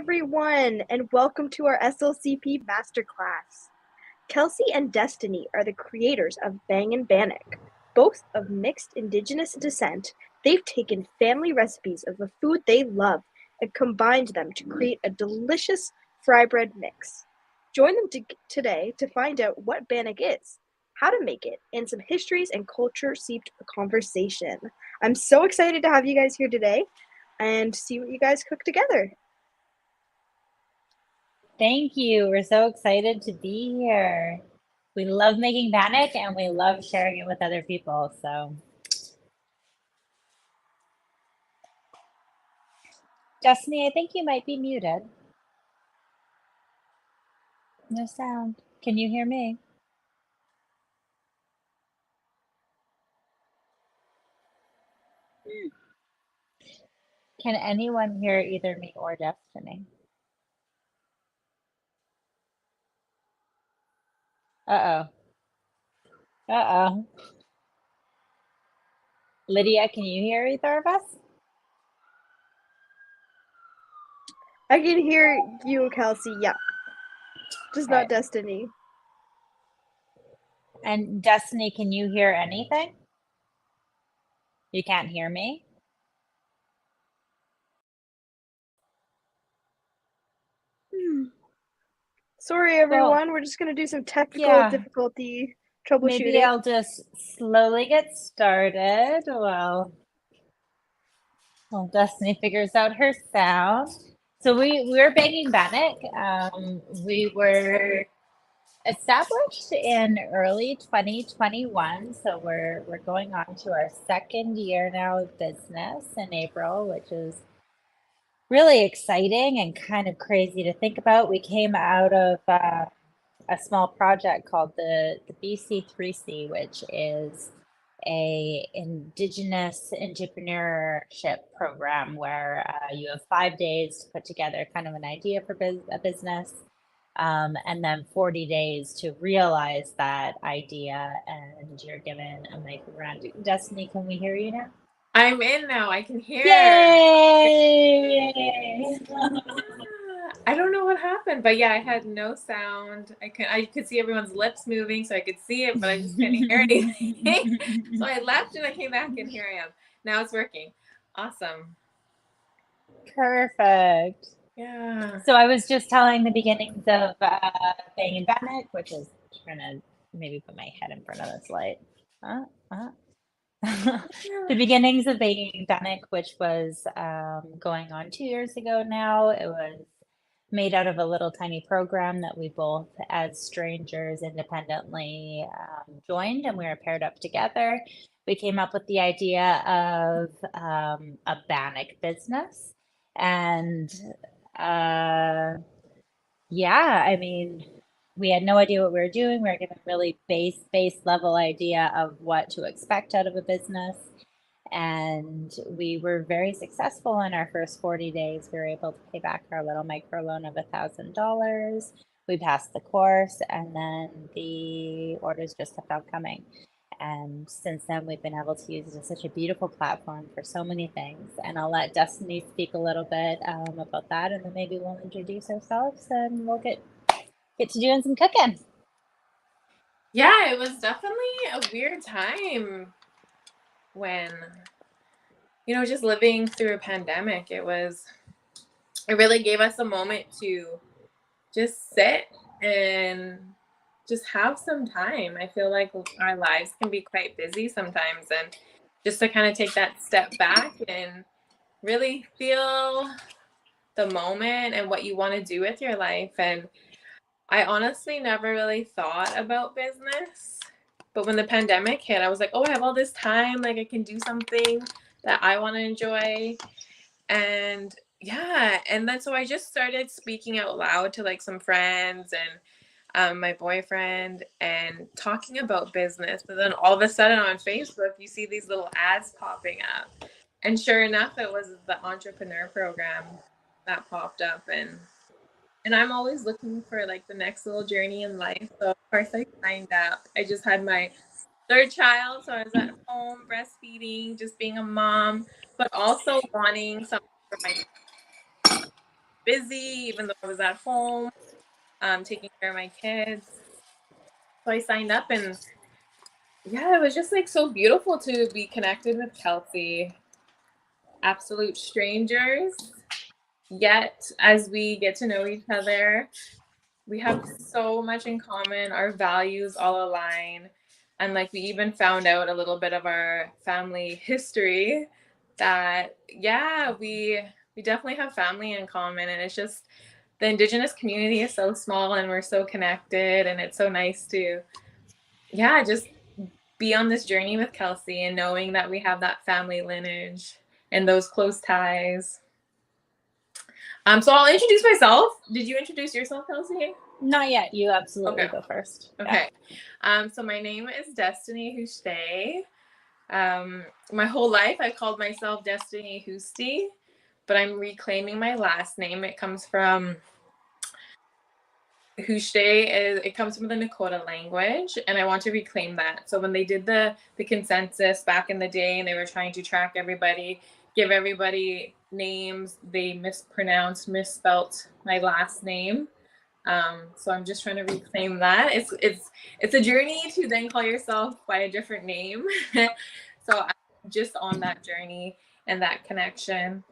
everyone, and welcome to our SLCP Masterclass. Kelsey and Destiny are the creators of Bangin Bannock. Both of mixed Indigenous descent, they've taken family recipes of the food they love and combined them to create a delicious fry bread mix. Join them today to find out what Bannock is, how to make it, and some histories and culture seeped conversation. I'm so excited to have you guys here today and see what you guys cook together. Thank you. We're so excited to be here. We love making Bannock and we love sharing it with other people. So, Destiny, I think you might be muted. No sound. Can you hear me? Can anyone hear either me or Destiny? Uh-oh. Uh-oh. Lydia, can you hear either of us? I can hear you, Kelsey. Yeah, just not Okay. Destiny. And Destiny, can you hear anything? You can't hear me? Sorry, Well, everyone. We're just gonna do some technical yeah. difficulty Maybe troubleshooting. I'll just slowly get started. Well, Destiny figures out her sound. So we're Banging Bannock. We were established in early 2021, so we're going on to our second year now of business in April, which is really exciting and kind of crazy to think about. We came out of a small project called the BC3C, which is a Indigenous entrepreneurship program where you have 5 days to put together kind of an idea for a business, and then 40 days to realize that idea. And you're given a micro-grant. Destiny, can we hear you now? I'm in now. I can hear. Yay! I don't know what happened, but yeah, I had no sound. I could see everyone's lips moving, so I could see it, but I just couldn't hear anything. So I left and I came back, and here I am. Now it's working. Awesome. Perfect. Yeah. So I was just telling the beginnings of Bangin Bannock, which is trying to maybe put my head in front of this light. The beginnings of Bangin Bannock, which was going on 2 years ago now. It was made out of a little tiny program that we both, as strangers, independently joined, and we were paired up together. We came up with the idea of a Bannock business. And yeah, I mean, we had no idea what we were doing. We were given really base level idea of what to expect out of a business. And we were very successful in our first 40 days. We were able to pay back our little micro loan of $1,000. We passed the course, and then the orders just kept on coming. And since then, we've been able to use it as such a beautiful platform for so many things. And I'll let Destiny speak a little bit about that, and then maybe we'll introduce ourselves and we'll get to doing some cooking. Yeah, it was definitely a weird time when, just living through a pandemic. It really gave us a moment to just sit and just have some time. I feel like our lives can be quite busy sometimes, and just to kind of take that step back and really feel the moment and what you want to do with your life. And I honestly never really thought about business, but when the pandemic hit, I was like, oh, I have all this time, like I can do something that I want to enjoy. And yeah, and then so I just started speaking out loud to like some friends and my boyfriend and talking about business. But then all of a sudden on Facebook, you see these little ads popping up. And sure enough, it was the entrepreneur program that popped up. And I'm always looking for like the next little journey in life. So of course I signed up. I just had my third child, so I was at home breastfeeding, just being a mom, but also wanting something for my busy, even though I was at home, taking care of my kids. So I signed up, and yeah, it was just like so beautiful to be connected with Kelsey. Absolute strangers, yet as we get to know each other, we have so much in common. Our values all align. And like we even found out a little bit of our family history that yeah, we definitely have family in common. And it's just the Indigenous community is so small and we're so connected, and it's so nice to yeah, just be on this journey with Kelsey and knowing that we have that family lineage and those close ties. So I'll introduce myself. Did you introduce yourself, Kelsey? Not yet. You absolutely Okay. go first. Okay. Yeah. So my name is Destiny Huste. My whole life I called myself Destiny Huste, but I'm reclaiming my last name. It comes from Huste it comes from the Nakota language, and I want to reclaim that. So when they did the consensus back in the day and they were trying to track everybody, give everybody names, they misspelt my last name. So I'm just trying to reclaim that. It's a journey to then call yourself by a different name. So I'm just on that journey and that connection.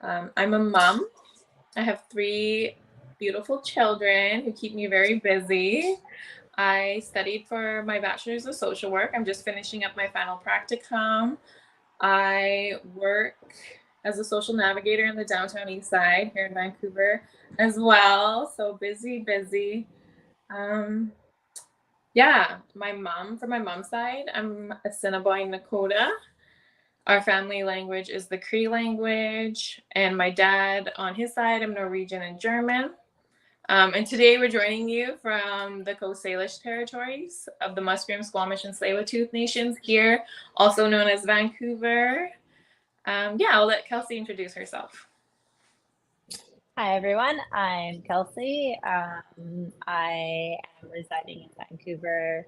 I'm a mom. I have 3 beautiful children who keep me very busy. I studied for my bachelor's of social work. I'm just finishing up my final practicum. I work as a social navigator in the downtown east side here in Vancouver as well. So busy, busy. Yeah, from my mom's side, I'm Assiniboine Nakota. Our family language is the Cree language, and my dad on his side, I'm Norwegian and German. And today we're joining you from the Coast Salish territories of the Musqueam, Squamish, and Tsleil-Waututh nations here, also known as Vancouver. Yeah, I'll let Kelsey introduce herself. Hi, everyone. I'm Kelsey. I am residing in Vancouver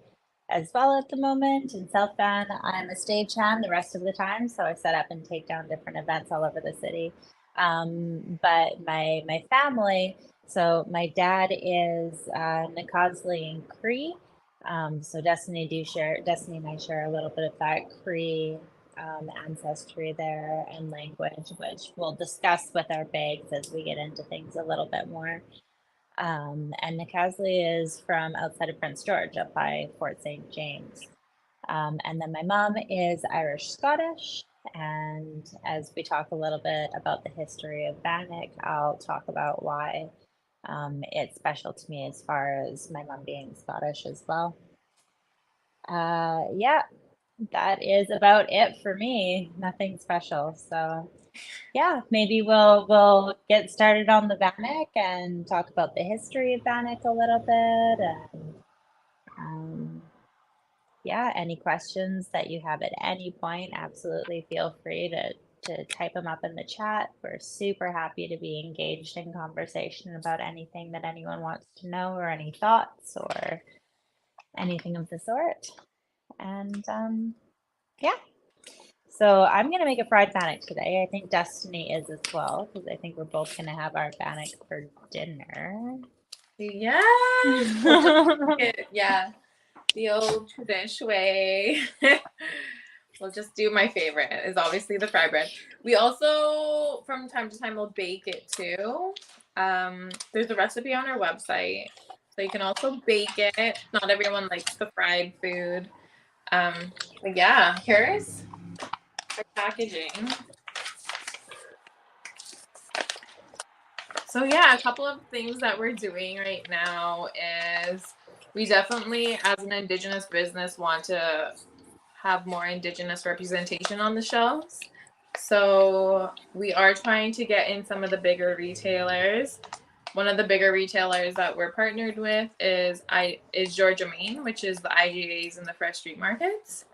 as well at the moment in South Van. I'm a stagehand the rest of the time, so I set up and take down different events all over the city. But my family, so my dad is Nakazli and Cree. So Destiny and I share a little bit of that Cree ancestry there and language, which we'll discuss with our bags as we get into things a little bit more. And Nakasley is from outside of Prince George, up by Fort St. James. And then my mom is Irish Scottish. And as we talk a little bit about the history of Bannock, I'll talk about why it's special to me as far as my mom being Scottish as well. Yeah, that is about it for me. Nothing special. So yeah, maybe we'll get started on the Bannock and talk about the history of Bannock a little bit. And yeah, any questions that you have at any point, absolutely feel free to type them up in the chat. We're super happy to be engaged in conversation about anything that anyone wants to know, or any thoughts or anything of the sort. And yeah. So I'm gonna make a fried bannock today. I think Destiny is as well, because I think we're both gonna have our bannock for dinner. Yeah. Yeah. The old tradition way. We'll just do my favorite is obviously the fry bread. We also, from time to time, will bake it too. There's a recipe on our website, so you can also bake it. Not everyone likes the fried food. But yeah, here's our packaging. So yeah, a couple of things that we're doing right now is we definitely, as an Indigenous business, want to have more Indigenous representation on the shelves. So we are trying to get in some of the bigger retailers. One of the bigger retailers that we're partnered with is Georgia Main, which is the IGAs and the fresh street markets.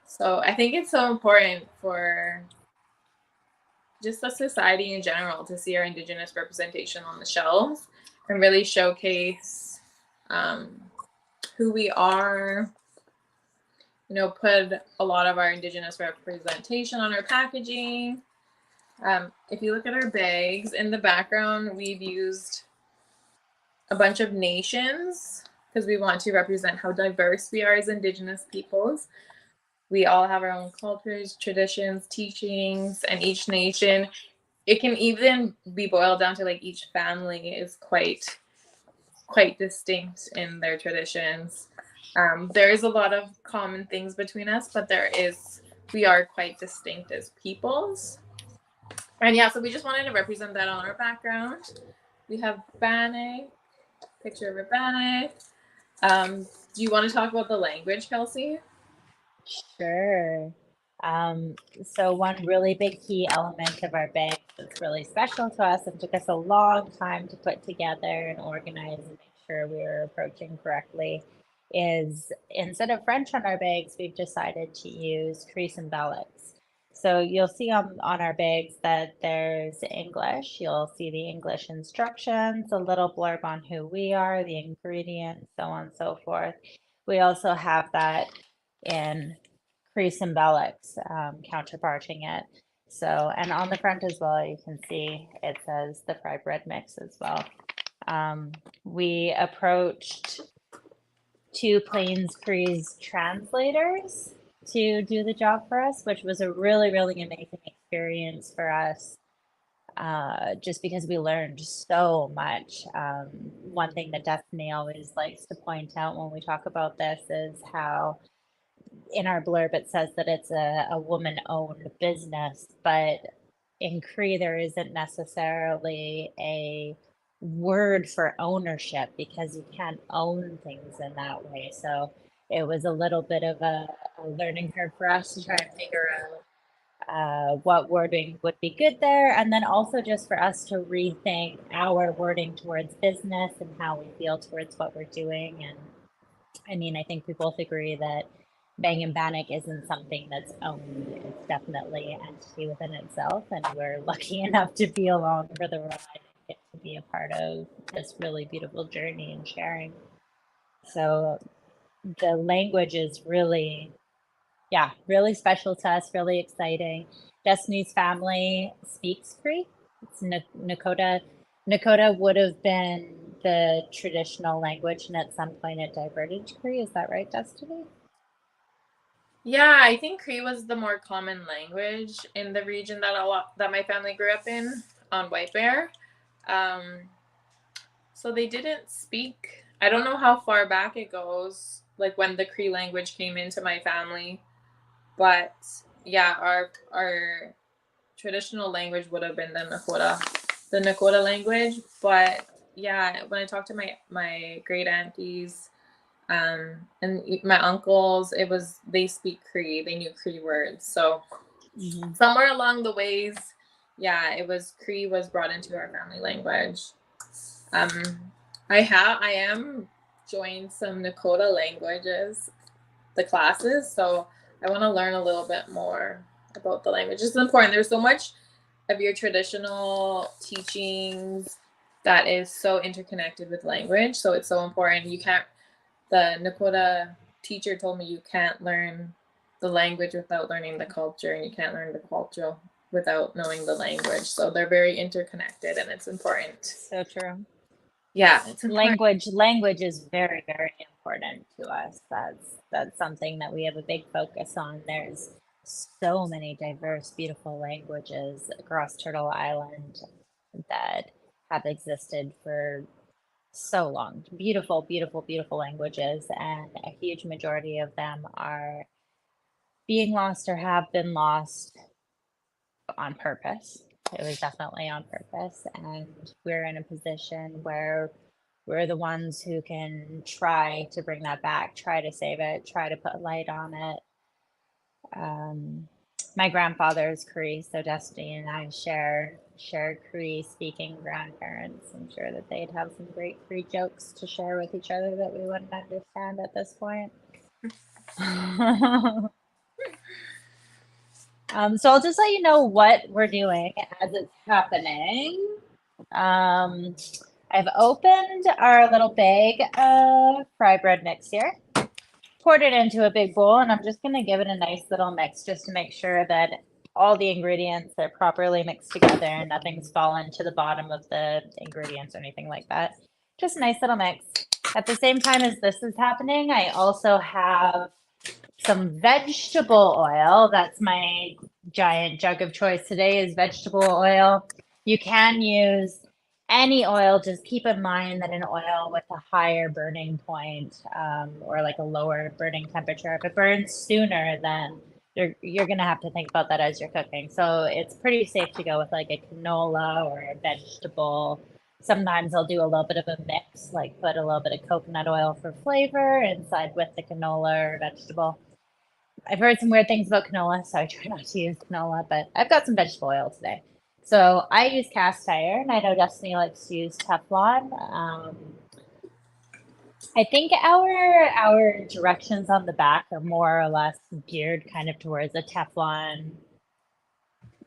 So I think it's so important for just the society in general to see our Indigenous representation on the shelves and really showcase who we are. You know, put a lot of our Indigenous representation on our packaging. If you look at our bags in the background, we've used a bunch of nations because we want to represent how diverse we are as Indigenous peoples. We all have our own cultures, traditions, teachings, and each nation, it can even be boiled down to like each family is quite distinct in their traditions. There is a lot of common things between us, but we are quite distinct as peoples. And yeah, so we just wanted to represent that on our background. We have Bannock, picture of a Bannock. Do you want to talk about the language, Kelsey? Sure. So one really big key element of our bank that's really special to us and took us a long time to put together and organize and make sure we were approaching correctly is instead of French on our bags, we've decided to use Crease and Bellix. So you'll see on our bags that there's English. You'll see the English instructions, a little blurb on who we are, the ingredients, so on and so forth. We also have that in Crease and Bellix, counterparting it. So, and on the front as well, you can see it says the fry bread mix as well. We approached two Plains Cree's translators to do the job for us, which was a really, really amazing experience for us. Just because we learned so much. One thing that Destiny always likes to point out when we talk about this is how in our blurb it says that it's a woman-owned business, but in Cree there isn't necessarily a word for ownership because you can't own things in that way. So it was a little bit of a learning curve for us to try and figure out what wording would be good there, and then also just for us to rethink our wording towards business and how we feel towards what we're doing. And I mean, I think we both agree that Bangin Bannock isn't something that's owned. It's definitely an entity within itself, and we're lucky enough to be along for the ride and get to be a part of this really beautiful journey and sharing. So the language is really, yeah, really special to us, really exciting. Destiny's family speaks Cree. It's Nakota. Nakota would have been the traditional language, and at some point it diverted to Cree. Is that right, Destiny? Yeah, I think Cree was the more common language in the region that my family grew up in on White Bear. So they didn't speak. I don't know how far back it goes, like when the Cree language came into my family, but yeah, our traditional language would have been the Nakota language. But yeah, when I talked to my great aunties, and my uncles, they speak Cree. They knew Cree words. So somewhere along the ways, yeah, Cree was brought into our family language. I am joined some Nakota languages, the classes, so I want to learn a little bit more about the language. It's important. There's so much of your traditional teachings that is so interconnected with language, so it's so important. The Nakota teacher told me you can't learn the language without learning the culture, and you can't learn the culture without knowing the language. So they're very interconnected, and it's important. So true. Yeah, it's important. Language is very, very important to us. That's something that we have a big focus on. There's so many diverse, beautiful languages across Turtle Island that have existed for so long. Beautiful, beautiful, beautiful languages, and a huge majority of them are being lost or have been lost on purpose. It was definitely on purpose, and we're in a position where we're the ones who can try to bring that back, try to save it, try to put light on it. My grandfather is Cree, so Destiny and I share Cree speaking grandparents. I'm sure that they'd have some great Cree jokes to share with each other that we wouldn't understand at this point. So I'll just let you know what we're doing as it's happening. I've opened our little bag of fry bread mix here, poured it into a big bowl, and I'm just going to give it a nice little mix just to make sure that all the ingredients are properly mixed together and nothing's fallen to the bottom of the ingredients or anything like that. Just a nice little mix. At the same time as this is happening, I also have some vegetable oil. That's my giant jug of choice today is vegetable oil. You can use any oil, just keep in mind that an oil with a higher burning point or like a lower burning temperature, if it burns sooner, then you're gonna have to think about that as you're cooking. So it's pretty safe to go with like a canola or a vegetable. Sometimes I'll do a little bit of a mix, like put a little bit of coconut oil for flavor inside with the canola or vegetable. I've heard some weird things about canola, so I try not to use canola, but I've got some vegetable oil today. So I use cast iron. I know Destiny likes to use Teflon. I think our directions on the back are more or less geared kind of towards a Teflon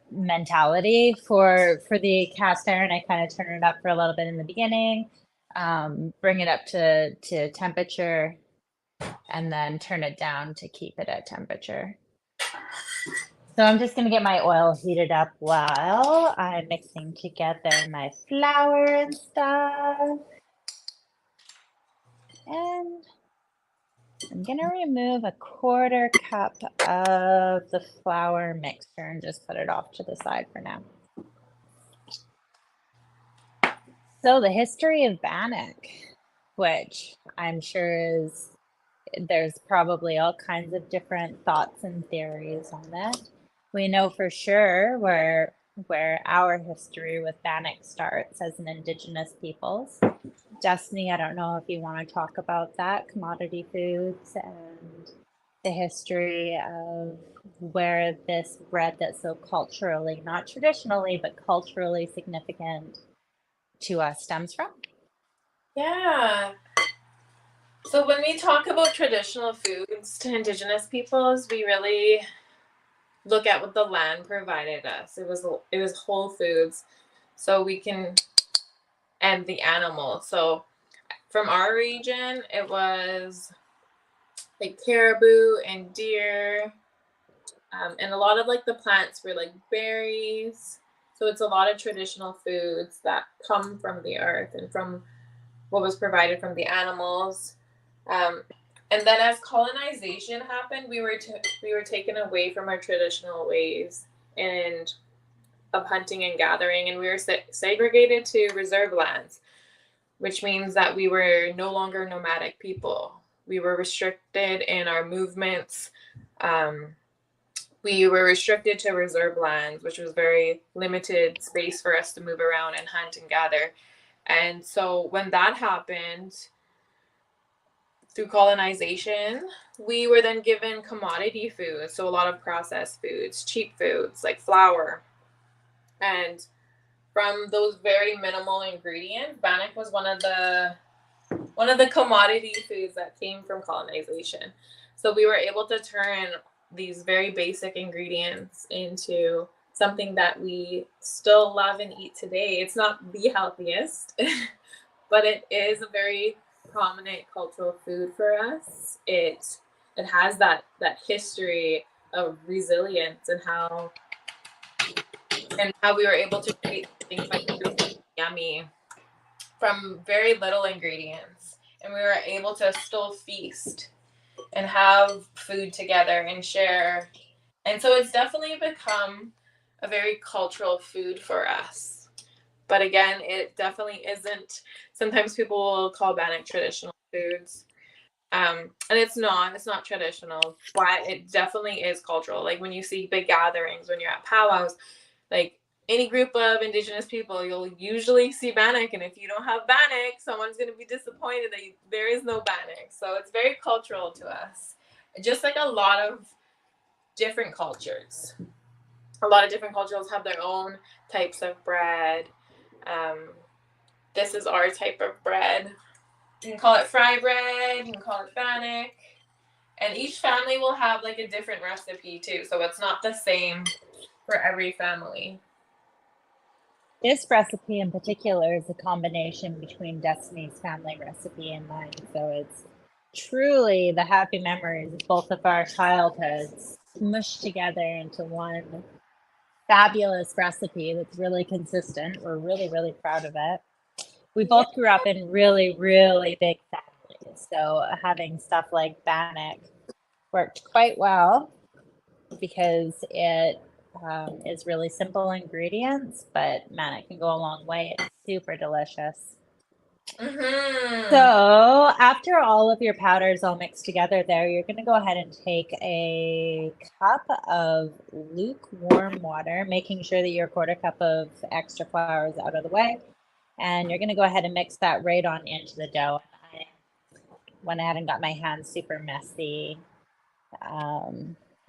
mentality for the cast iron. I kind of turn it up for a little bit in the beginning, bring it up to temperature, and then turn it down to keep it at temperature. So I'm just going to get my oil heated up while I'm mixing together my flour and stuff. And I'm going to remove a 1/4 cup of the flour mixture and just put it off to the side for now. So the history of Bannock, which I'm sure there's probably all kinds of different thoughts and theories on that. We know for sure where our history with Bannock starts as an Indigenous peoples. Destiny, I don't know if you want to talk about that, commodity foods and the history of where this bread that's so culturally, not traditionally, but culturally significant to us stems from. Yeah. So when we talk about traditional foods to Indigenous peoples, we really look at what the land provided us. It was whole foods, so we can, and the animals. So from our region, it was like caribou and deer, and a lot of like the plants were like berries. So it's a lot of traditional foods that come from the earth and from what was provided from the animals. And then as colonization happened, we were taken away from our traditional ways and of hunting and gathering, and we were segregated to reserve lands, which means that we were no longer nomadic people. We were restricted in our movements. We were restricted to reserve lands, which was very limited space for us to move around and hunt and gather. And so when that happened, through colonization, we were then given commodity foods, so a lot of processed foods, cheap foods like flour. And from those very minimal ingredients, Bannock was one of the commodity foods that came from colonization. So we were able to turn these very basic ingredients into something that we still love and eat today. It's not the healthiest, but it is a very prominent cultural food for us. It has that history of resilience and how we were able to create things like yummy from very little ingredients, and we were able to still feast and have food together and share. And so it's definitely become a very cultural food for us. But again, it definitely isn't. Sometimes people will call Bannock traditional foods. And it's not traditional, but it definitely is cultural. Like when you see big gatherings, when you're at powwows, like any group of Indigenous people, you'll usually see Bannock. And if you don't have Bannock, someone's going to be disappointed that there is no Bannock. So it's very cultural to us. Just like a lot of different cultures. A lot of different cultures have their own types of bread. This is our type of bread. You can call it fry bread, you can call it Bannock. And each family will have like a different recipe too. So it's not the same for every family. This recipe in particular is a combination between Destiny's family recipe and mine. So it's truly the happy memories of both of our childhoods smushed together into one fabulous recipe that's really consistent. We're really, really proud of it. We both grew up in really, really big families, so having stuff like Bannock worked quite well because it is really simple ingredients, but man, it can go a long way. It's super delicious. So after all of your powders all mixed together there, you're going to go ahead and take a cup of lukewarm water, making sure that your quarter cup of extra flour is out of the way. And you're going to go ahead and mix that right on into the dough. I went ahead and got my hands super messy.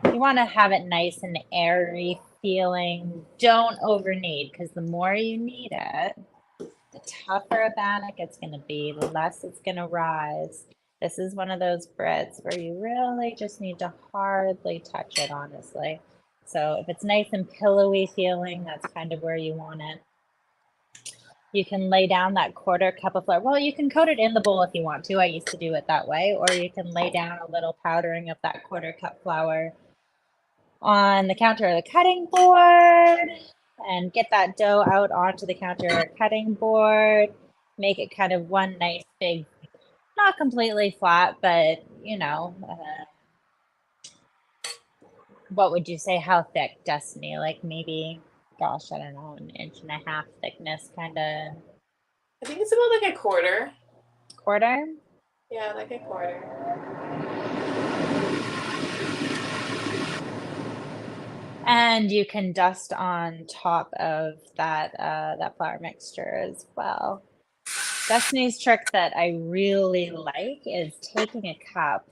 You want to have it nice and airy feeling. Don't over knead, because the more you knead it, the tougher a bannock it's going to be, the less it's going to rise. This is one of those breads where you really just need to hardly touch it, honestly. So if it's nice and pillowy feeling, that's kind of where you want it. You can lay down that quarter cup of flour. Well, you can coat it in the bowl if you want to. I used to do it that way. Or you can lay down a little powdering of that quarter cup flour on the counter or the cutting board and get that dough out onto the counter or cutting board. Make it kind of one nice big, not completely flat, but you know, what would you say? How thick, Destiny? Like maybe, gosh, I don't know, 1.5 inch thickness, kind of. I think it's about like a quarter. Quarter? Yeah, like a quarter. And you can dust on top of that that flour mixture as well. Destiny's trick that I really like is taking a cup.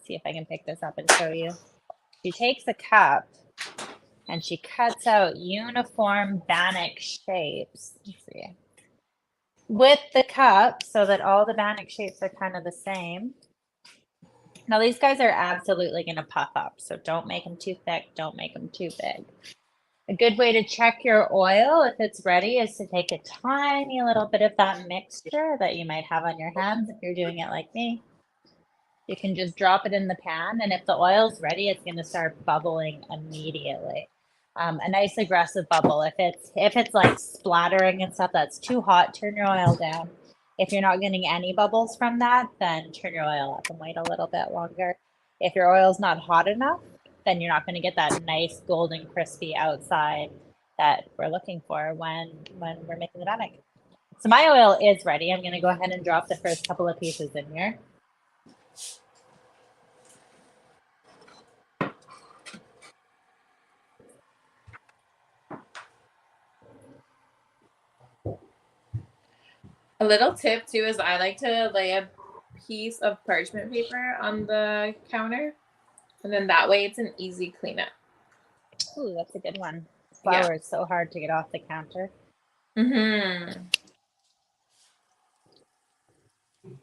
See if I can pick this up and show you. She takes a cup and she cuts out uniform bannock shapes. Let's see. With the cup so that all the bannock shapes are kind of the same. Now these guys are absolutely going to puff up, so don't make them too thick, don't make them too big. A good way to check your oil if it's ready is to take a tiny little bit of that mixture that you might have on your hands if you're doing it like me. You can just drop it in the pan, and if the oil's ready, it's going to start bubbling immediately. A nice aggressive bubble. If it's like splattering and stuff, that's too hot, turn your oil down. If you're not getting any bubbles from that, then turn your oil up and wait a little bit longer. If your oil's not hot enough, then you're not going to get that nice golden crispy outside that we're looking for when we're making the bannock. So my oil is ready. I'm going to go ahead and drop the first couple of pieces in here. A little tip too is I like to lay a piece of parchment paper on the counter, and then that way it's an easy cleanup. Ooh, that's a good one. Flour is so hard to get off the counter.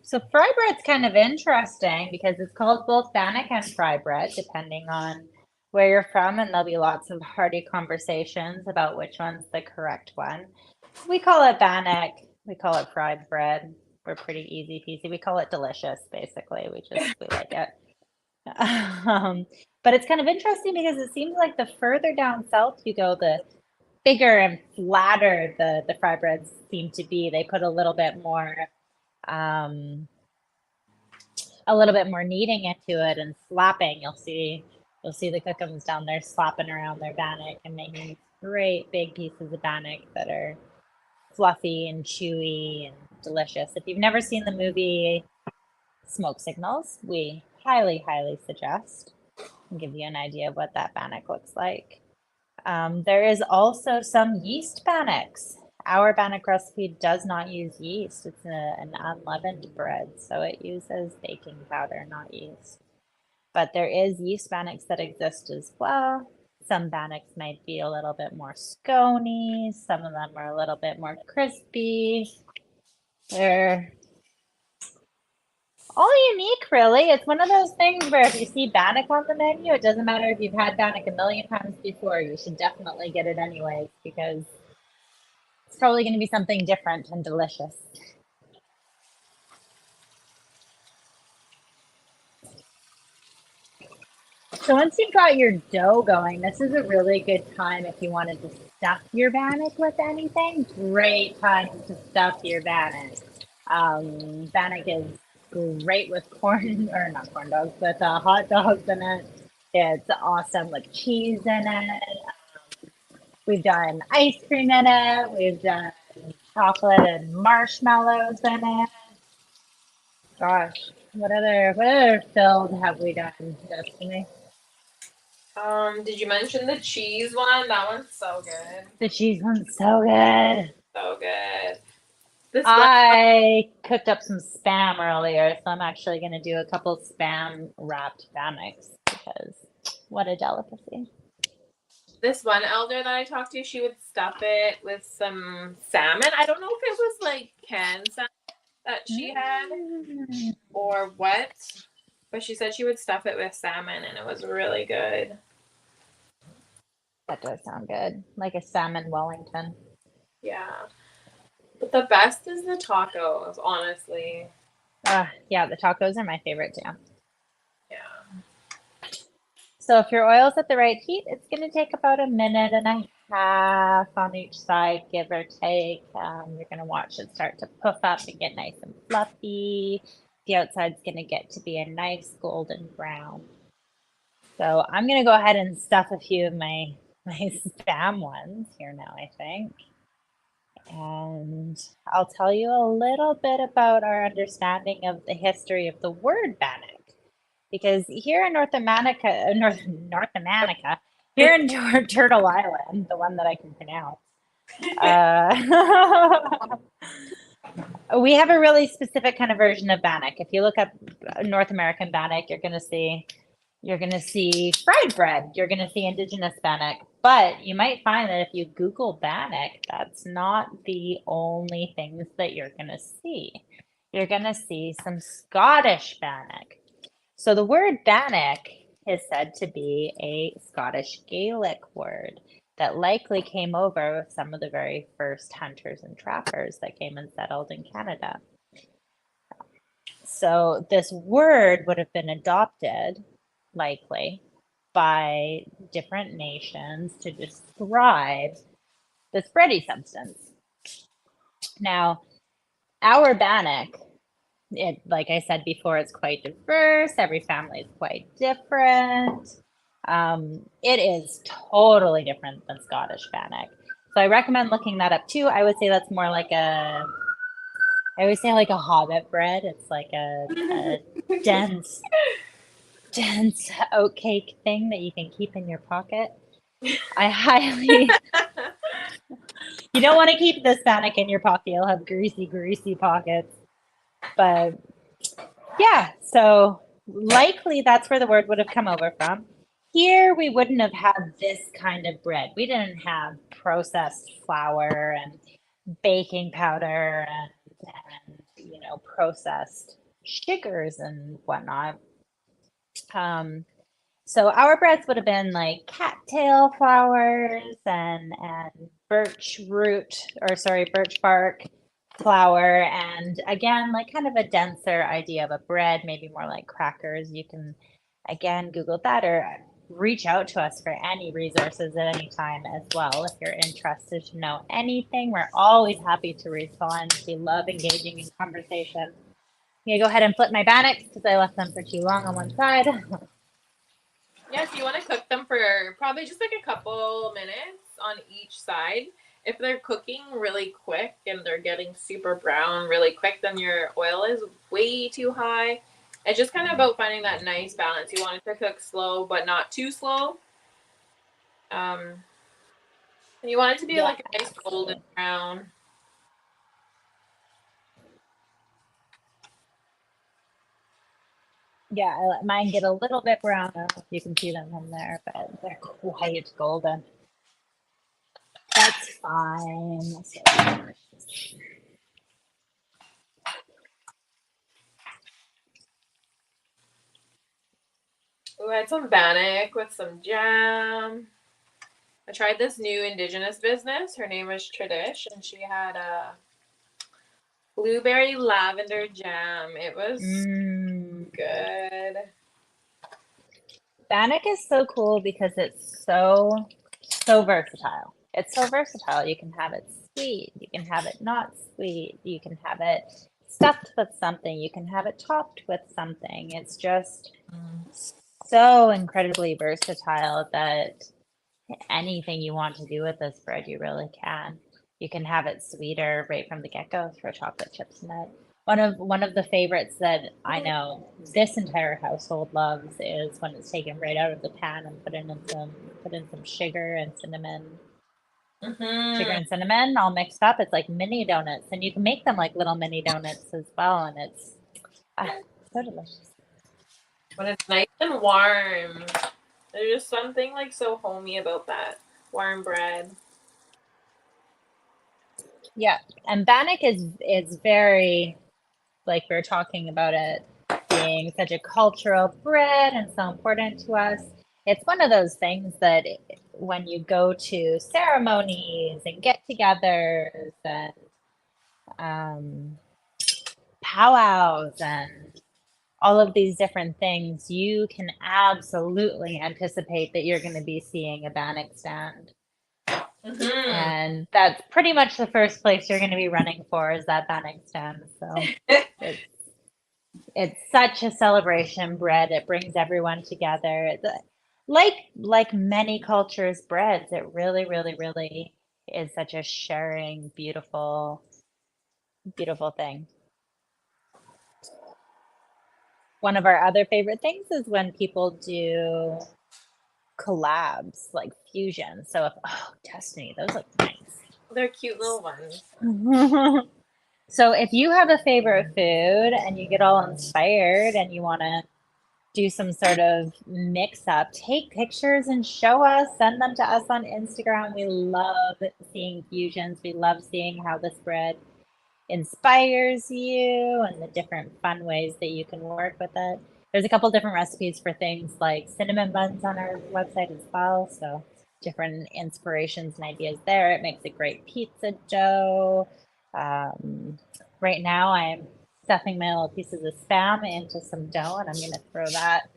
So fry bread's kind of interesting because it's called both bannock and fry bread, depending on where you're from, and there'll be lots of hearty conversations about which one's the correct one. We call it bannock. We call it fried bread. We're pretty easy peasy. We call it delicious, basically. We like it. But it's kind of interesting because it seems like the further down south you go, the bigger and flatter the fry breads seem to be. They put a little bit more kneading into it and slapping. You'll see the cookums down there slapping around their bannock and making great big pieces of bannock that are fluffy and chewy and delicious. If you've never seen the movie Smoke Signals, we highly suggest and give you an idea of what that bannock looks like. There is also some yeast bannocks. Our bannock recipe does not use yeast. It's an unleavened bread, so it uses baking powder, not yeast. But there is yeast bannocks that exist as well. Some bannocks might be a little bit more scony. Some of them are a little bit more crispy. They're all unique, really. It's one of those things where if you see bannock on the menu, it doesn't matter if you've had bannock a million times before. You should definitely get it anyways because it's probably going to be something different and delicious. So once you've got your dough going, this is a really good time if you wanted to stuff your bannock with anything. Great time to stuff your bannock. Bannock is great with corn, or not corn dogs, with hot dogs in it. It's awesome with cheese in it. We've done ice cream in it. We've done chocolate and marshmallows in it. Gosh, what other filled have we done, Destiny? Did you mention the cheese one? That one's so good. The cheese one's so good. So good. This one, I cooked up some spam earlier, so I'm actually going to do a couple spam wrapped bannocks because what a delicacy. this one elder that I talked to, she would stuff it with some salmon. I don't know if it was like canned salmon that she had or what, but she said she would stuff it with salmon and it was really good. That does sound good. Like a salmon Wellington. Yeah. But the best is the tacos, honestly. Yeah, the tacos are my favorite too. Yeah. So if your oil's at the right heat, it's going to take about a minute and a half on each side, give or take. You're going to watch it start to puff up and get nice and fluffy. The outside's going to get to be a nice golden brown. So I'm going to go ahead and stuff a few of my spam ones here now, I think. And I'll tell you a little bit about our understanding of the history of the word bannock. Because here in North America, here in Turtle Island, the one that I can pronounce, we have a really specific kind of version of bannock. If you look up North American bannock, you're going to see fried bread. You're going to see indigenous bannock. But you might find that if you Google bannock, that's not the only things that you're going to see. You're going to see some Scottish bannock. So the word bannock is said to be a Scottish Gaelic word that likely came over with some of the very first hunters and trappers that came and settled in Canada. So this word would have been adopted, likely, by different nations to describe this bready substance. Now, our bannock, like I said before, it's quite diverse. Every family is quite different. It is totally different than Scottish bannock. So I recommend looking that up too. I would say that's more like I always say like a hobbit bread. It's like a dense oatcake thing that you can keep in your pocket. I highly, you don't want to keep this bannock in your pocket. You'll have greasy pockets. But yeah, so likely that's where the word would have come over from. Here, we wouldn't have had this kind of bread. We didn't have processed flour and baking powder and processed sugars and whatnot. So our breads would have been like cattail flowers and birch bark flour, and again, like kind of a denser idea of a bread, maybe more like crackers. You can again Google that or reach out to us for any resources at any time as well if you're interested to know anything. We're always happy to respond. We love engaging in conversation. I'm gonna go ahead and flip my bannocks because I left them for too long on one side. Yes, you want to cook them for probably just like a couple minutes on each side. If they're cooking really quick and they're getting super brown really quick, then your oil is way too high. It's just kind of about finding that nice balance. You want it to cook slow, but not too slow. And you want it to be like a nice golden brown. Yeah, I let mine get a little bit brown. I don't know if you can see them from there, but they're quite golden. That's fine. Ooh, I had some bannock with some jam. I tried this new indigenous business. Her name was Tradish, and she had a blueberry lavender jam. It was good. Bannock is so cool because it's so versatile. It's so versatile. You can have it sweet, you can have it not sweet, you can have it stuffed with something, you can have it topped with something. It's just so incredibly versatile that anything you want to do with this bread, you really can. You can have it sweeter right from the get-go, throw chocolate chips in it. One of the favorites that I know this entire household loves is when it's taken right out of the pan and put in some sugar and cinnamon. Sugar Mm-hmm. and cinnamon all mixed up. It's like mini donuts, and you can make them like little mini donuts as well, and it's so delicious. When it's nice and warm. There's just something like so homey about that warm bread. Yeah, and Bannock is very, like we were talking about it being such a cultural bread and so important to us. It's one of those things that when you go to ceremonies and get-togethers and um, powwows and all of these different things, you can absolutely anticipate that you're going to be seeing a Bannock stand. Mm-hmm. And that's pretty much the first place you're going to be running for is that Bannock stand. So it's it's such a celebration bread. It brings everyone together. Like many cultures' breads, it really, really, really is such a sharing, beautiful, beautiful thing. One of our other favorite things is when people do collabs, like fusion. So if, oh, Destiny, those look nice. They're cute little ones. So if you have a favorite food and you get all inspired and you want to do some sort of mix up, take pictures and show us, send them to us on Instagram. We love seeing fusions. We love seeing how this bread inspires you and the different fun ways that you can work with it. There's a couple different recipes for things like cinnamon buns on our website as well. So different inspirations and ideas there. It makes a great pizza dough. Right now I'm stuffing my little pieces of Spam into some dough and I'm going to throw that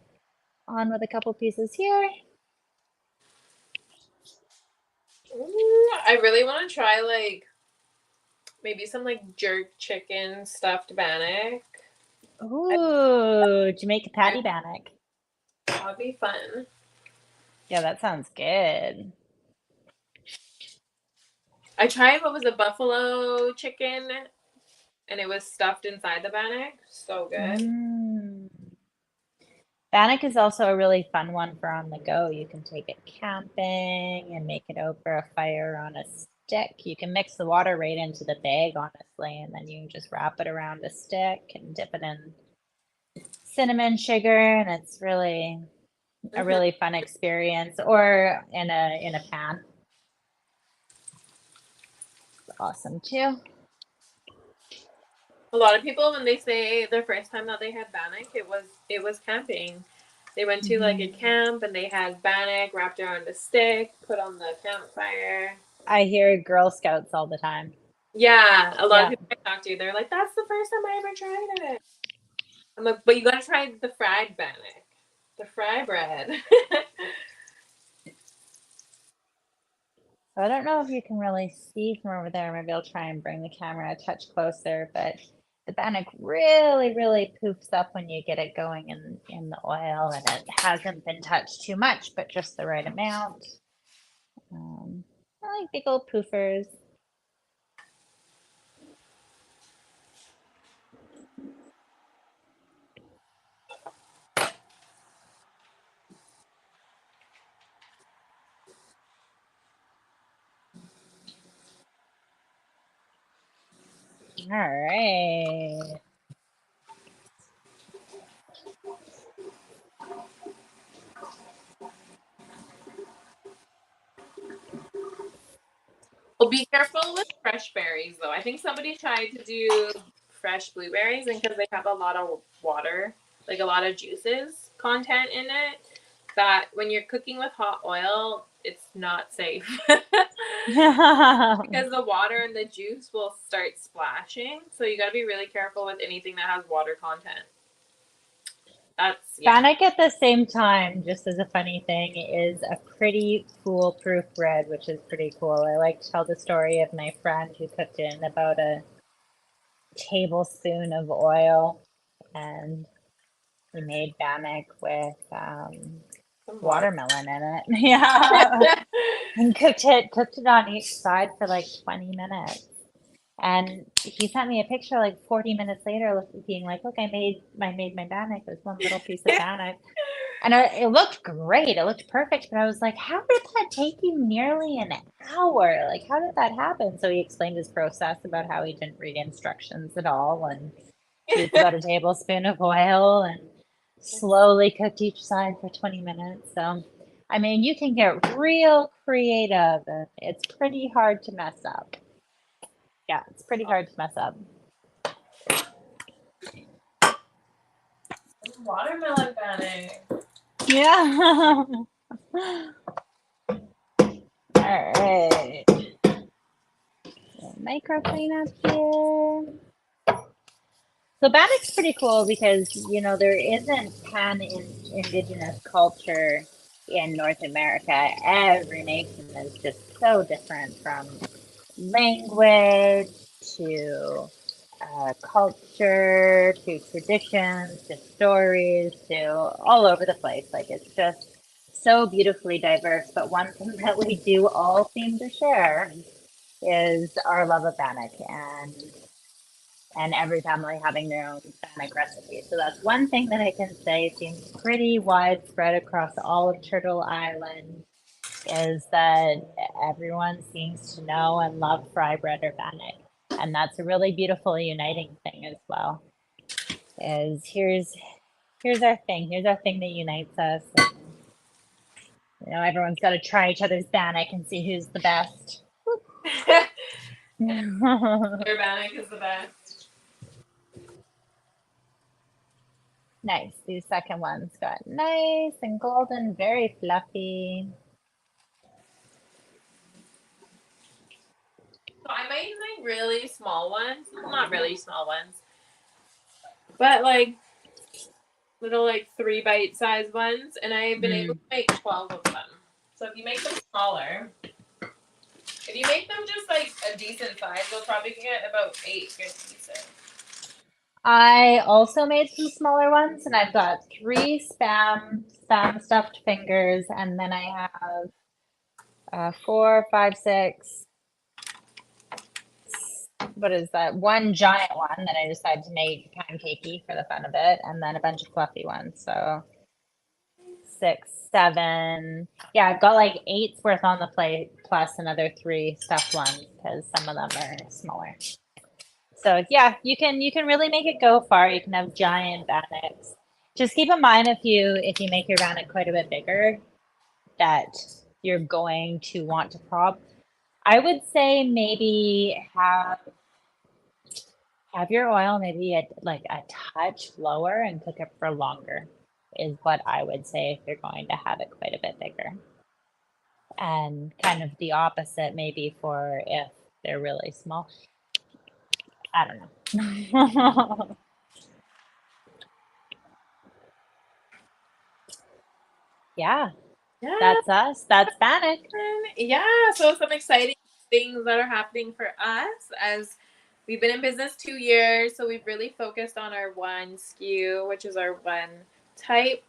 on with a couple pieces here. Ooh, I really want to try like maybe some like jerk chicken stuffed bannock. Ooh, Jamaica patty bannock. That would be fun. Yeah, that sounds good. I tried what was a buffalo chicken and it was stuffed inside the bannock. So good. Mm. Bannock is also a really fun one for on the go. You can take it camping and make it over a fire on a stick. You can mix the water right into the bag, honestly, and then you can just wrap it around a stick and dip it in cinnamon sugar, and it's really a really fun experience. Or in a pan. It's awesome too. A lot of people when they say their first time that they had bannock, it was camping. They went to like a camp and they had bannock wrapped around a stick, put on the campfire. I hear Girl Scouts all the time. Yeah, a lot of Yeah. people I talk to, they're like, "That's the first time I ever tried it." I'm like, "But you gotta try the fried bannock, the fry bread." So I don't know if you can really see from over there. Maybe I'll try and bring the camera a touch closer, but the bannock really, really poofs up when you get it going in the oil, and it hasn't been touched too much, but just the right amount. I like big old poofers. All right. Well, be careful with fresh berries, though. I think somebody tried to do fresh blueberries, and because they have a lot of water, like a lot of juices content in it, that when you're cooking with hot oil, it's not safe. Because the water and the juice will start splashing. So you got to be really careful with anything that has water content. That's yeah. Bannock at the same time, just as a funny thing, is a pretty foolproof bread, which is pretty cool. I like to tell the story of my friend who cooked in about a tablespoon of oil, and he made Bannock with Some water. watermelon in it. Yeah. And cooked it on each side for like 20 minutes. And he sent me a picture like 40 minutes later, being like, "Look, I made my bannock. It was one little piece of bannock, and it looked great. It looked perfect." But I was like, "How did that take you nearly an hour? Like, how did that happen?" So he explained his process about how he didn't read instructions at all, and used about a tablespoon of oil and slowly cooked each side for 20 minutes. So, I mean, you can get real creative, and it's pretty hard to mess up. Yeah, it's pretty hard to mess up. Watermelon bannock. Yeah. All right. Micro cleanup here. So Bannock's pretty cool because, there isn't pan-indigenous culture in North America. Every nation is just so different, from language to culture to traditions to stories to all over the place. Like, it's just so beautifully diverse. But one thing that we do all seem to share is our love of Bannock, and every family having their own Bannock recipe. So that's one thing that I can say seems pretty widespread across all of Turtle Island, is that everyone seems to know and love fry bread or Bannock. And that's a really beautiful uniting thing as well. Is here's our thing. Here's our thing that unites us. Everyone's got to try each other's Bannock and see who's the best. Your bannock is the best. Nice. These second ones got nice and golden, very fluffy. So I made like really small ones. Well, not really small ones, but like little like 3 bite size ones, and I've been able to make 12 of them. So if you make them smaller, if you make them just like a decent size, you'll probably get about 8 good pieces. I also made some smaller ones, and I've got 3 spam stuffed fingers, and then I have 4, 5, 6. What is that? One giant one that I decided to make pancakey for the fun of it, and then a bunch of fluffy ones. So 6, 7. Yeah, I've got like 8's worth on the plate, plus another 3 stuffed ones because some of them are smaller. So yeah, you can really make it go far. You can have giant bannocks. Just keep in mind, if you make your bannock quite a bit bigger, that you're going to want to prop. I would say maybe have your oil maybe like a touch lower and cook it for longer, is what I would say if you're going to have it quite a bit bigger. And kind of the opposite maybe for if they're really small. I don't know. Yeah, Yeah. that's us. That's Bannock. Yeah, so some exciting things that are happening for us as we've been in business 2 years. So we've really focused on our one SKU, which is our one type.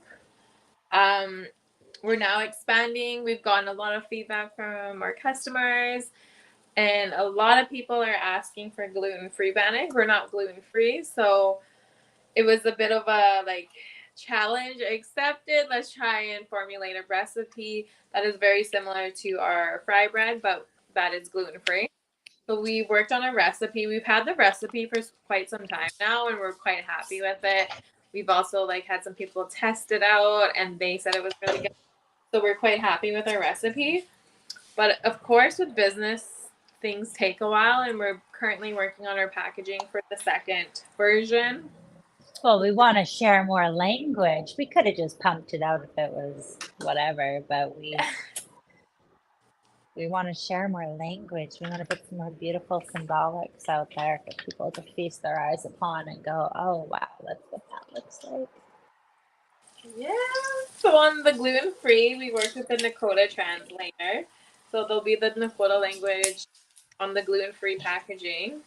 We're now expanding. We've gotten a lot of feedback from our customers, and a lot of people are asking for gluten-free Bannock. We're not gluten-free, so it was a bit of a challenge accepted. Let's try and formulate a recipe that is very similar to our fry bread, but that is gluten-free. So we worked on a recipe. We've had the recipe for quite some time now, and we're quite happy with it. We've also had some people test it out, and they said it was really good. So we're quite happy with our recipe. But of course, with business, things take a while, and we're currently working on our packaging for the second version. Well, we want to share more language. We could have just pumped it out if it was whatever, but we want to share more language. We want to put some more beautiful symbolics out there for people to feast their eyes upon and go, "Oh wow, that's what that looks like." Yeah. So on the gluten-free, we worked with the Nakota translator. So there'll be the Nakota language on the gluten-free packaging.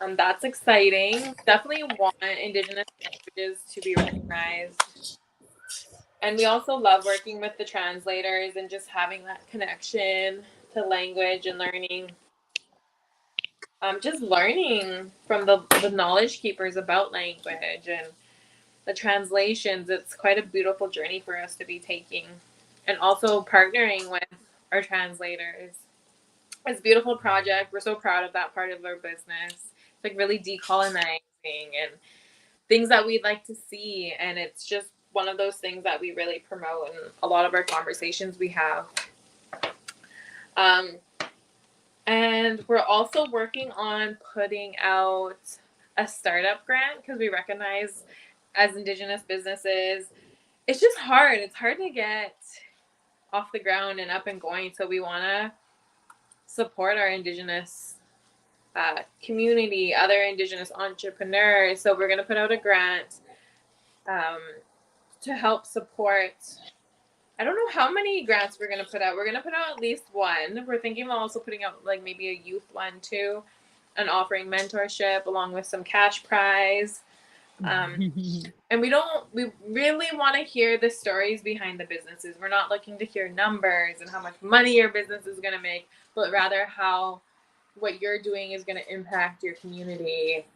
That's exciting. Definitely want Indigenous languages to be recognized. And we also love working with the translators and just having that connection to language and learning. Just learning from the knowledge keepers about language and the translations. It's quite a beautiful journey for us to be taking. And also partnering with our translators. It's a beautiful project. We're so proud of that part of our business. It's like really decolonizing and things that we'd like to see. And it's just one of those things that we really promote in a lot of our conversations we have. Um, and we're also working on putting out a startup grant because we recognize as Indigenous businesses, it's just hard. It's hard to get off the ground and up and going. So we want to support our Indigenous community, other Indigenous entrepreneurs. So we're going to put out a grant um, to help support. I don't know how many grants we're going to put out. We're going to put out at least one. We're thinking of also putting out like maybe a youth one too, and offering mentorship along with some cash prize. And we really want to hear the stories behind the businesses. We're not looking to hear numbers and how much money your business is going to make, but rather how what you're doing is going to impact your community,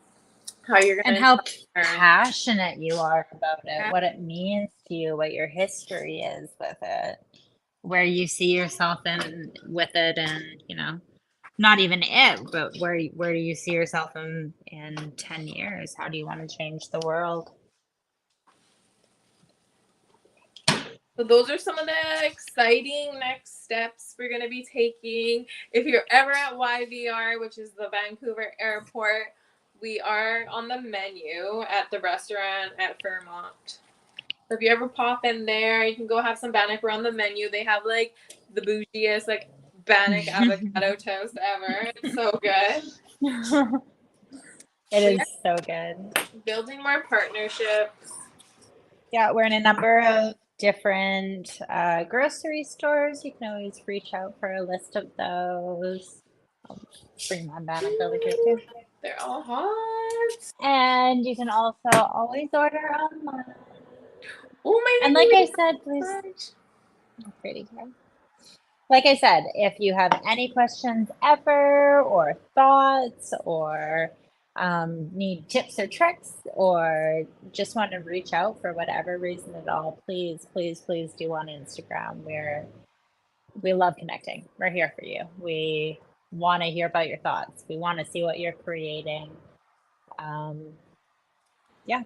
how you're And going how to passionate you are about it, what it means to you, what your history is with it, where you see yourself in with it, and not even it, but where do you see yourself in 10 years? How do you want to change the world? So those are some of the exciting next steps we're going to be taking. If you're ever at YVR, which is the Vancouver airport, we are on the menu at the restaurant at Fairmont. So if you ever pop in there, you can go have some Bannock. We're on the menu. They have like the bougiest like Bannock avocado toast ever. It's so good. It So is yeah, so good. building more partnerships. Yeah, we're in a number of different grocery stores. You can always reach out for a list of those. I'll bring my bannock over here too. They're all hot. And you can also always order online. Oh my And like I said, please, pretty good. Like I said, if you have any questions ever, or thoughts, or need tips or tricks, or just want to reach out for whatever reason at all, please, please, please do on Instagram. We love connecting. We're here for you. We want to hear about your thoughts. We want to see what you're creating. Yeah,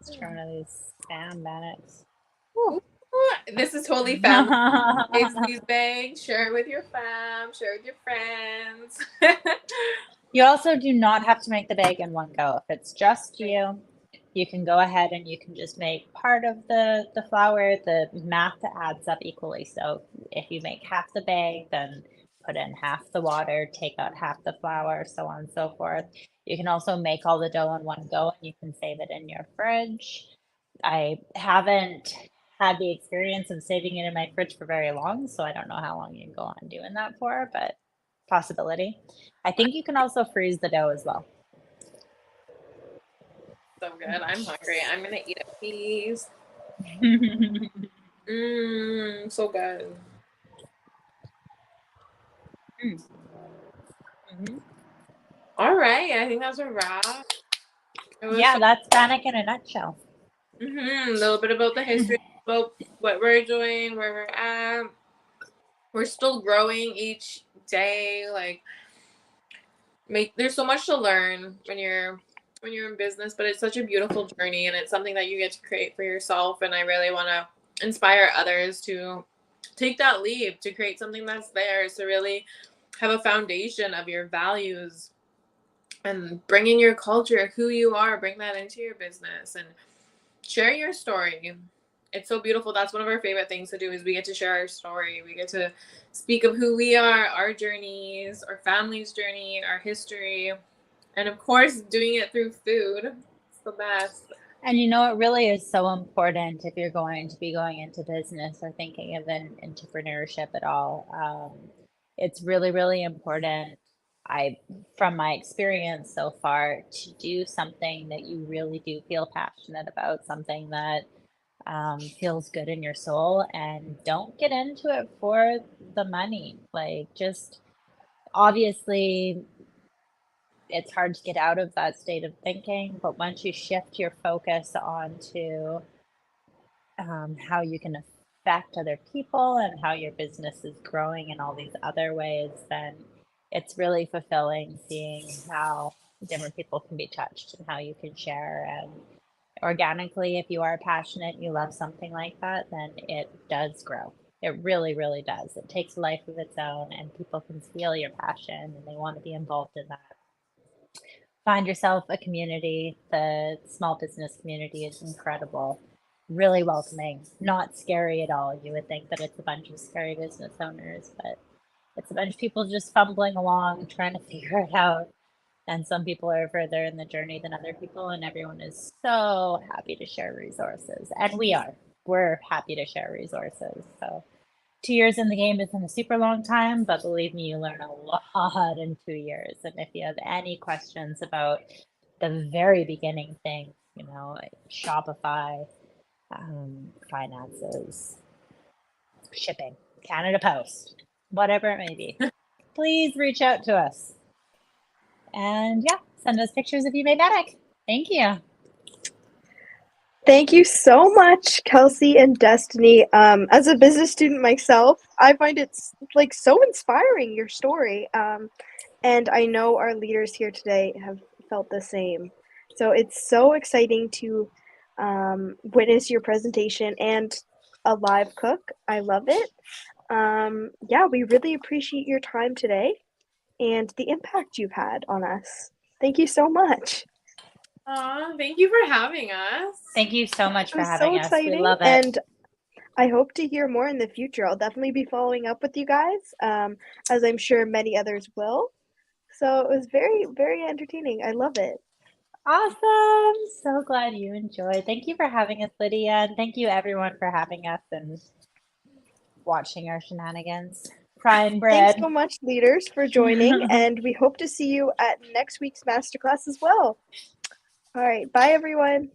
let's try one of these spam bannocks. This is totally family. Is these bags, share it with your fam, share it with your friends. You also do not have to make the bag in one go. If it's just you, you can go ahead and you can just make part of the flour. The math adds up equally. So if you make half the bag, then put in half the water, take out half the flour, so on and so forth. You can also make all the dough in one go and you can save it in your fridge. I haven't had the experience of saving it in my fridge for very long, so I don't know how long you can go on doing that for, but possibility. I think you can also freeze the dough as well. So good. I'm hungry. I'm gonna eat a piece. So good. Mm-hmm. All right. I think that's a wrap. Yeah, that's Bannock in a nutshell. A little bit about the history, about what we're doing, where we're at. We're still growing each day. Like, there's so much to learn when you're in business, but it's such a beautiful journey, and it's something that you get to create for yourself. And I really want to inspire others to take that leap to create something that's theirs, to really have a foundation of your values and bring in your culture, who you are, bring that into your business and share your story. It's so beautiful. That's one of our favorite things to do, is we get to share our story. We get to speak of who we are, our journeys, our family's journey, our history, and of course, doing it through food. It's the best. And you know, it really is so important if you're going to be going into business or thinking of an entrepreneurship at all. It's really, really important. I, from my experience so far, to do something that you really do feel passionate about, something that feels good in your soul, and don't get into it for the money. Like, just obviously, it's hard to get out of that state of thinking, but once you shift your focus onto how you can affect other people and how your business is growing in all these other ways, then it's really fulfilling seeing how different people can be touched and how you can share. And organically, if you are passionate, you love something like that, then it does grow. It really, really does. It takes a life of its own, and people can feel your passion and they want to be involved in that. Find yourself a community. The small business community is incredible, really welcoming, not scary at all. You would think that it's a bunch of scary business owners, but it's a bunch of people just fumbling along, trying to figure it out. And some people are further in the journey than other people, and everyone is so happy to share resources. And we are. We're happy to share resources. So 2 years in the game isn't a super long time, but believe me, you learn a lot in 2 years. And if you have any questions about the very beginning things, you know, like Shopify, finances, shipping, Canada Post, whatever it may be, please reach out to us. And yeah, send us pictures if you made Bannock. Thank you. Thank you so much, Kelsey and Destiny. As a business student myself, I find it like so inspiring, your story. And I know our leaders here today have felt the same. So it's so exciting to witness your presentation and a live cook. I love it. Yeah, we really appreciate your time today and the impact you've had on us. Thank you so much. Aw, thank you for having us. Thank you so much It for was having so us. We exciting, love it. and I hope to hear more in the future. I'll definitely be following up with you guys, as I'm sure many others will. So it was very, very entertaining. I love it. Awesome. So glad you enjoyed. Thank you for having us, Lydia. And thank you, everyone, for having us and watching our shenanigans. Frying bread. Thanks so much, leaders, for joining, and we hope to see you at next week's masterclass as well. All right, bye, everyone.